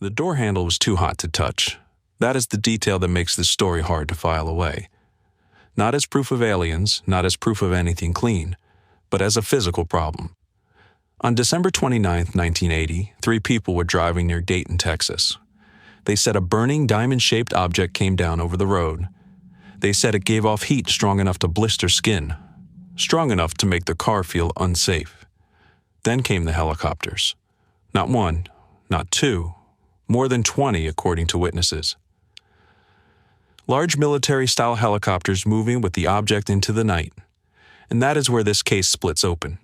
The door handle was too hot to touch. That is the detail that makes this story hard to file away. Not as proof of aliens, not as proof of anything clean, but as a physical problem. On December 29, 1980, 3 people were driving near Dayton, Texas. They said a burning diamond-shaped object came down over the road. They said it gave off heat strong enough to blister skin, strong enough to make the car feel unsafe. Then came the helicopters. Not 1, not 2, more than 20 according to witnesses. Large military-style helicopters moving with the object into the night. And that is where this case splits open.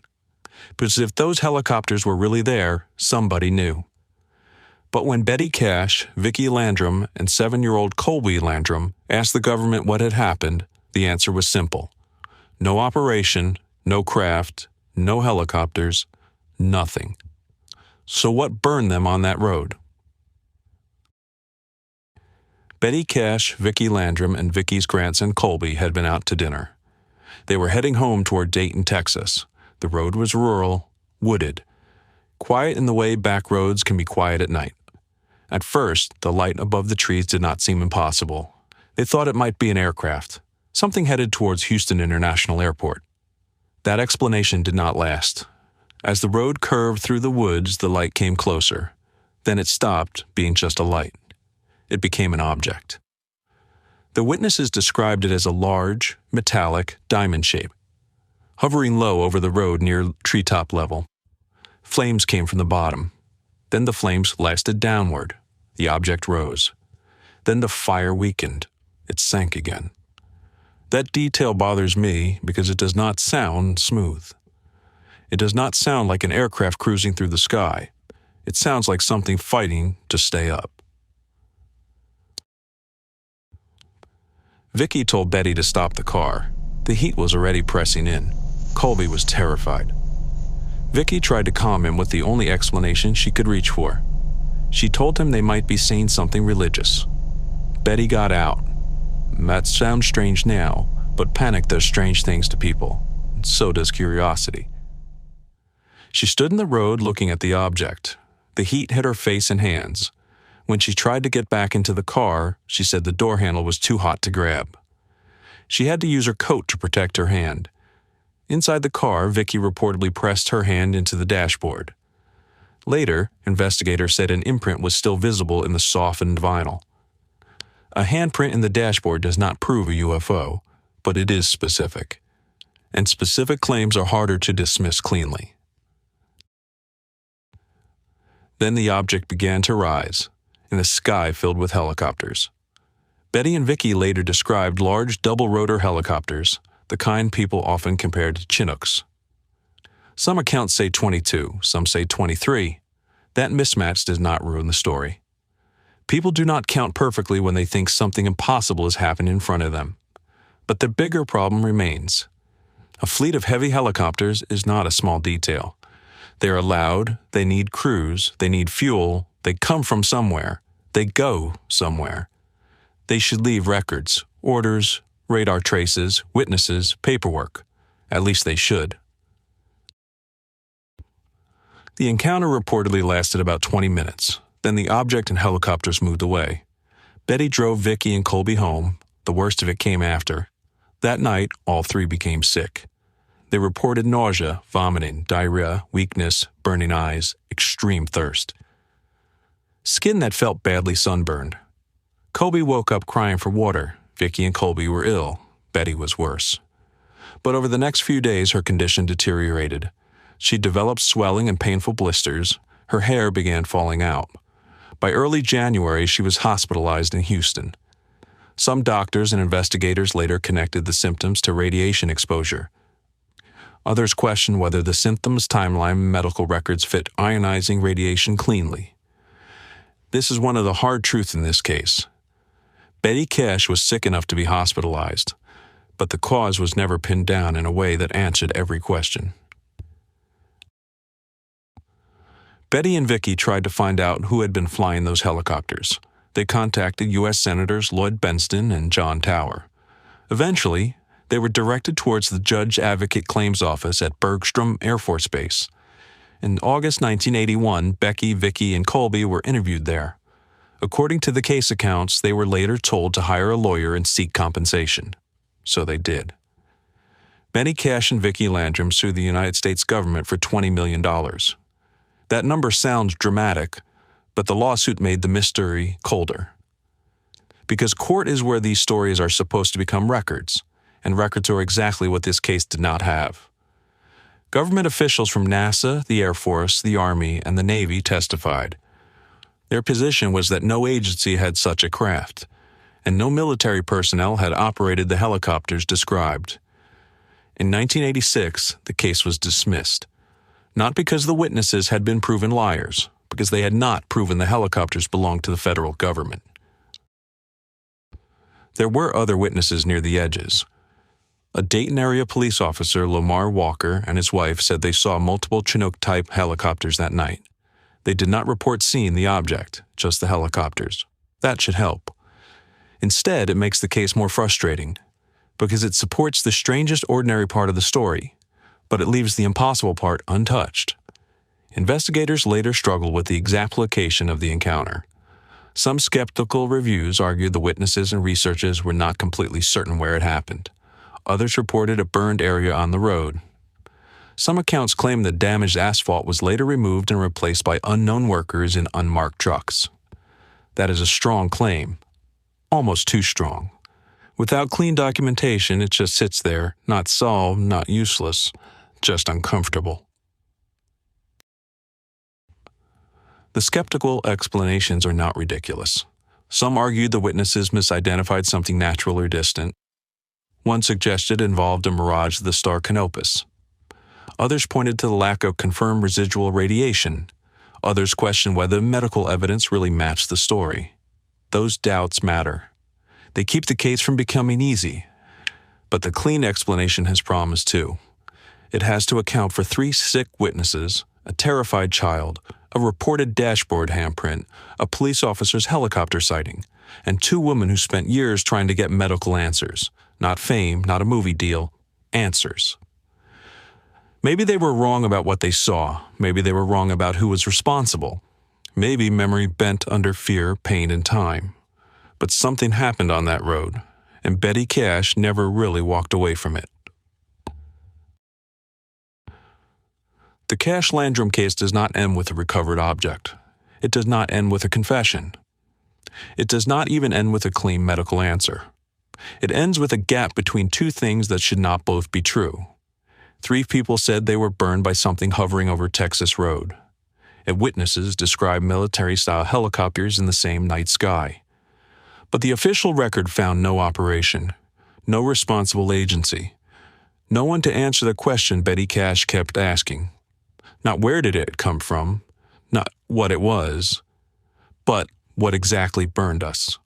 Because if those helicopters were really there, somebody knew. But when Betty Cash, Vickie Landrum, and 7-year-old Colby Landrum asked the government what had happened, the answer was simple. No operation, no craft, no helicopters, nothing. So what burned them on that road? Betty Cash, Vickie Landrum, and Vickie's grandson Colby had been out to dinner. They were heading home toward Dayton, Texas. The road was rural, wooded. Quiet in the way back roads can be quiet at night. At first, the light above the trees did not seem impossible. They thought it might be an aircraft, something headed towards Houston International Airport. That explanation did not last. As the road curved through the woods, the light came closer. Then it stopped being just a light. It became an object. The witnesses described it as a large, metallic diamond shape, hovering low over the road near treetop level. Flames came from the bottom. Then the flames lasted downward. The object rose. Then the fire weakened. It sank again. That detail bothers me because it does not sound smooth. It does not sound like an aircraft cruising through the sky. It sounds like something fighting to stay up. Vickie told Betty to stop the car. The heat was already pressing in. Colby was terrified. Vickie tried to calm him with the only explanation she could reach for. She told him they might be seeing something religious. Betty got out. That sounds strange now, but panic does strange things to people. So does curiosity. She stood in the road looking at the object. The heat hit her face and hands. When she tried to get back into the car, she said the door handle was too hot to grab. She had to use her coat to protect her hand. Inside the car, Vickie reportedly pressed her hand into the dashboard. Later, investigators said an imprint was still visible in the softened vinyl. A handprint in the dashboard does not prove a UFO, but it is specific. And specific claims are harder to dismiss cleanly. Then the object began to rise, in the sky filled with helicopters. Betty and Vickie later described large double-rotor helicopters, the kind people often compared to Chinooks. Some accounts say 22, some say 23. That mismatch does not ruin the story. People do not count perfectly when they think something impossible has happened in front of them. But the bigger problem remains. A fleet of heavy helicopters is not a small detail. They are loud, they need crews, they need fuel, they come from somewhere, they go somewhere. They should leave records, orders, radar traces, witnesses, paperwork. At least they should. The encounter reportedly lasted about 20 minutes. Then the object and helicopters moved away. Betty drove Vickie and Colby home. The worst of it came after. That night, all 3 became sick. They reported nausea, vomiting, diarrhea, weakness, burning eyes, extreme thirst. Skin that felt badly sunburned. Colby woke up crying for water. Vickie and Colby were ill. Betty was worse. But over the next few days, her condition deteriorated. She developed swelling and painful blisters. Her hair began falling out. By early January, she was hospitalized in Houston. Some doctors and investigators later connected the symptoms to radiation exposure. Others questioned whether the symptoms timeline and medical records fit ionizing radiation cleanly. This is one of the hard truths in this case. Betty Cash was sick enough to be hospitalized, but the cause was never pinned down in a way that answered every question. Betty and Vickie tried to find out who had been flying those helicopters. They contacted U.S. Senators Lloyd Bentsen and John Tower. Eventually, they were directed towards the Judge Advocate Claims Office at Bergstrom Air Force Base. In August 1981, Becky, Vickie, and Colby were interviewed there. According to the case accounts, they were later told to hire a lawyer and seek compensation. So they did. Betty Cash and Vickie Landrum sued the United States government for $20 million. That number sounds dramatic, but the lawsuit made the mystery colder. Because court is where these stories are supposed to become records, and records are exactly what this case did not have. Government officials from NASA, the Air Force, the Army, and the Navy testified. Their position was that no agency had such a craft, and no military personnel had operated the helicopters described. In 1986, the case was dismissed, not because the witnesses had been proven liars, because they had not proven the helicopters belonged to the federal government. There were other witnesses near the edges. A Dayton area police officer, Lamar Walker, and his wife said they saw multiple Chinook-type helicopters that night. They did not report seeing the object, just the helicopters. That should help. Instead, it makes the case more frustrating, because it supports the strangest ordinary part of the story, but it leaves the impossible part untouched. Investigators later struggled with the exact location of the encounter. Some skeptical reviews argued the witnesses and researchers were not completely certain where it happened. Others reported a burned area on the road. Some accounts claim that damaged asphalt was later removed and replaced by unknown workers in unmarked trucks. That is a strong claim. Almost too strong. Without clean documentation, it just sits there, not solved, not useless, just uncomfortable. The skeptical explanations are not ridiculous. Some argued the witnesses misidentified something natural or distant. One suggested it involved a mirage of the star Canopus. Others pointed to the lack of confirmed residual radiation. Others questioned whether medical evidence really matched the story. Those doubts matter. They keep the case from becoming easy. But the clean explanation has promised too. It has to account for 3 sick witnesses, a terrified child, a reported dashboard handprint, a police officer's helicopter sighting, and 2 women who spent years trying to get medical answers. Not fame, not a movie deal, answers. Maybe they were wrong about what they saw. Maybe they were wrong about who was responsible. Maybe memory bent under fear, pain, and time. But something happened on that road, and Betty Cash never really walked away from it. The Cash-Landrum case does not end with a recovered object. It does not end with a confession. It does not even end with a clean medical answer. It ends with a gap between 2 things that should not both be true. 3 people said they were burned by something hovering over Texas Road, and witnesses described military-style helicopters in the same night sky. But the official record found no operation, no responsible agency, no one to answer the question Betty Cash kept asking. Not where did it come from, not what it was, but what exactly burned us.